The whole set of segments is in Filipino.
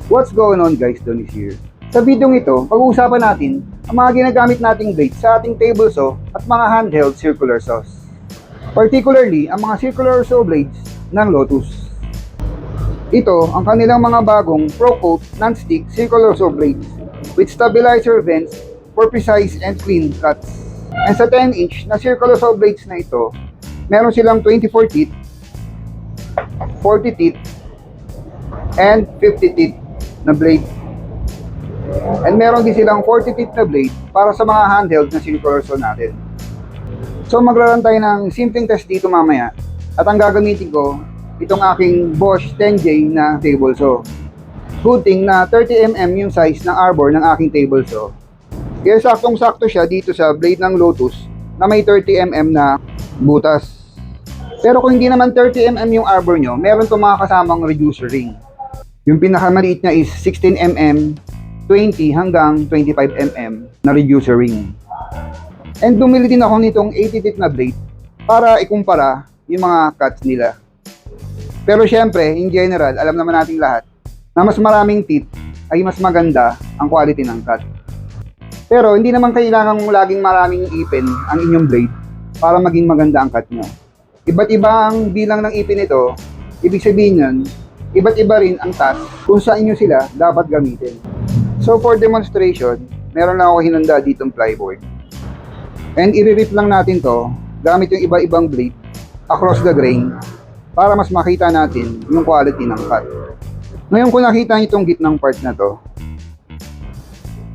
What's going on guys, Don is here. Sa video ito, pag-uusapan natin ang mga ginagamit nating blades sa ating table saw at mga handheld circular saws. Particularly, ang mga circular saw blades ng Lotus. Ito ang kanilang mga bagong Pro Coat non-stick circular saw blades with stabilizer vents for precise and clean cuts. And sa 10-inch na circular saw blades na ito, meron silang 24 teeth, 40 teeth, and 50 teeth na blade. And meron din silang 40 teeth na blade para sa mga handheld na circular saw natin. So maglaran tayo ng simpleng test dito mamaya. At ang gagamitin ko, itong aking Bosch 10J na table saw. Good thing na 30mm yung size ng arbor ng aking table saw. Kaya saktong-sakto siya dito sa blade ng Lotus na may 30mm na butas. Pero kung hindi naman 30mm yung arbor nyo, meron itong mga kasamang reducer ring. Yung pinakamaliit niya is 16mm, 20 hanggang 25mm na reducer ring. And bumili din ako nitong 80 teeth na blade para ikumpara yung mga cuts nila. Pero syempre, in general, alam naman nating lahat na mas maraming teeth ay mas maganda ang quality ng cut. Pero hindi naman kailangan laging maraming ipin ang inyong blade para maging maganda ang cut nyo. Iba't iba ang bilang ng ipin nito, ibig sabihin yun, iba't iba rin ang task kung saan nyo sila dapat gamitin. So for demonstration, meron lang ako hinanda ditong plyboard. And i-rip lang natin to gamit yung iba-ibang blade across the grain para mas makita natin yung quality ng cut. Ngayon kung nakita nyo itong gitnang part na to,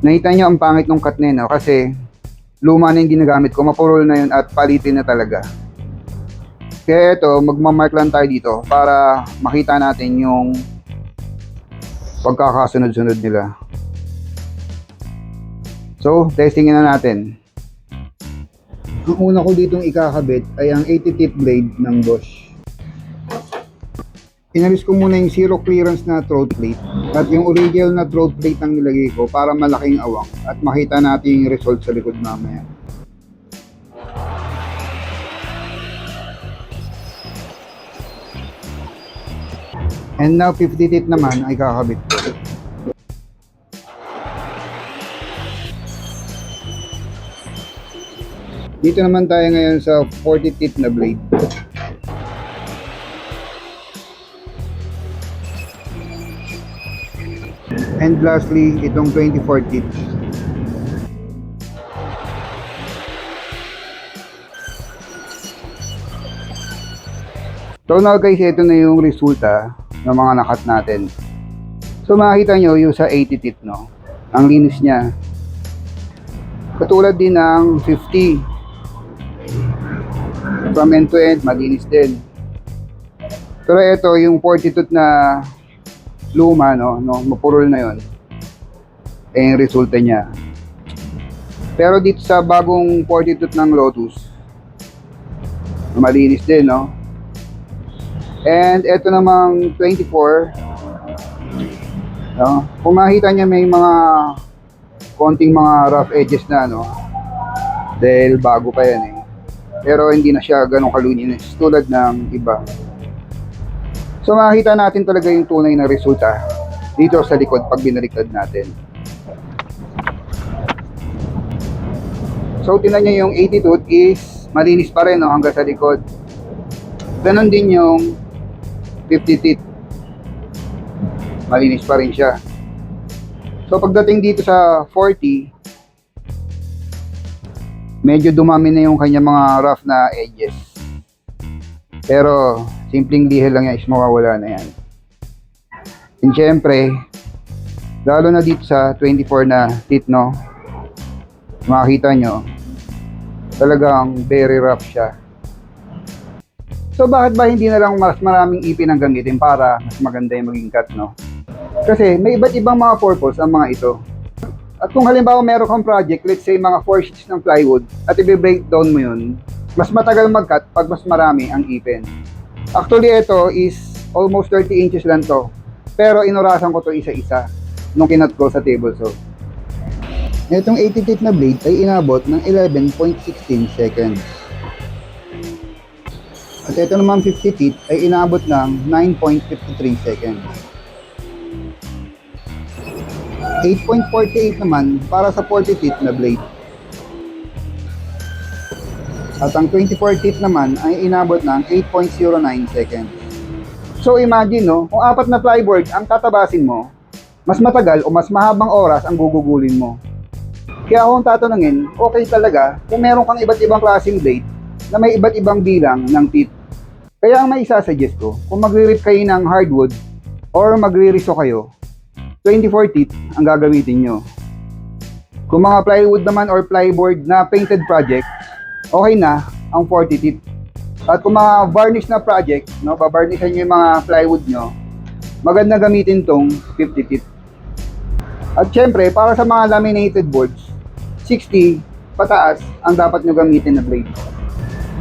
nakita nyo ang pangit ng cut na yun, kasi luma na yung ginagamit ko, mapurol na yun at palitin na talaga. Kaya ito, magmamark lang tayo dito para makita natin yung pagkakasunod-sunod nila. So, testingin na natin. Ang una ko ditong ikakabit ay ang 80 teeth blade ng Bosch. Inalis ko muna yung zero clearance na throat plate at yung original na throat plate ang nilagay ko para malaking awang at makita natin yung result sa likod mamaya. And now 50 teeth naman ay kakabit ko. Dito naman tayo ngayon sa 40 teeth na blade. And lastly, itong 24 teeth. So now guys, ito na yung resulta ng mga nakat natin. So makikita nyo yung sa 80 teeth, no? Ang linis niya. Katulad din ng 50. From end to end, malinis din. Pero ito, yung 40 tooth na luma, no, mapurol na yon. Eh, yung resulta niya. Pero dito sa bagong 40 tooth ng Lotus, malinis din, no? And ito namang 24, no? Kung makita niya may mga konting mga rough edges na, no? Dahil bago pa yan, eh. Pero hindi na siya ganong kalunis tulad ng iba. So makikita natin talaga yung tunay na resulta dito sa likod pag binaliktad natin. So tingnan nyo yung 80 tooth is malinis pa rin, no, hanggang sa likod. Ganon din yung 50 teeth. Malinis pa rin siya. So pagdating dito sa 40, medyo dumami na yung kanya mga rough na edges. Pero simpleng lihel lang yan is mawawala na yan. And syempre, lalo na dito sa 24 na teeth, no, makikita nyo talagang very rough siya. So bakit ba hindi na lang mas maraming ipin ang gamitin para mas maganda yung maging cut, no? Kasi may iba't ibang mga purpose ang mga ito. At kung halimbawa meron kang project, let's say mga 4 sheets ng plywood, at i-breakdown mo yun, mas matagal mag-cut pag mas marami ang ipin. Actually, ito is almost 30 inches lang to. Pero inurasan ko to isa-isa nung kinat ko sa table saw. Itong 80 teeth na blade ay inabot ng 11.16 seconds. At ito naman 50 teeth ay inabot ng 9.53 seconds. 8.48 naman para sa 40 teeth na blade. At ang 24 teeth naman ay inabot ng 8.09 seconds. So imagine no, kung 4 na plyboard ang tatabasin mo, mas matagal o mas mahabang oras ang gugugulin mo. Kaya kung tatanungin, okay talaga kung meron kang iba't ibang klaseng blade na may iba't ibang bilang ng teeth. Kaya ang may isasuggest ko, kung magre-rip kayo ng hardwood or magre-riso kayo, 24 teeth ang gagamitin nyo. Kung mga plywood naman or plyboard na painted project, okay na ang 40 teeth. At kung mga varnish na project, no, babarnishan nyo yung mga plywood nyo, maganda gamitin tong 50 teeth. At syempre, para sa mga laminated boards, 60 pataas ang dapat nyo gamitin na blade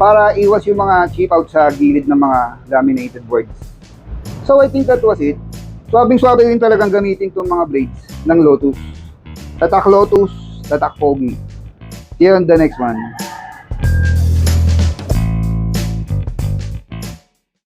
para iwas yung mga chip out sa gilid ng mga laminated boards. So I think that was it. Swabing-swabe rin talagang gamitin itong mga blades ng Lotus. Tatak Lotus, tatak Pogi. See you on the next one.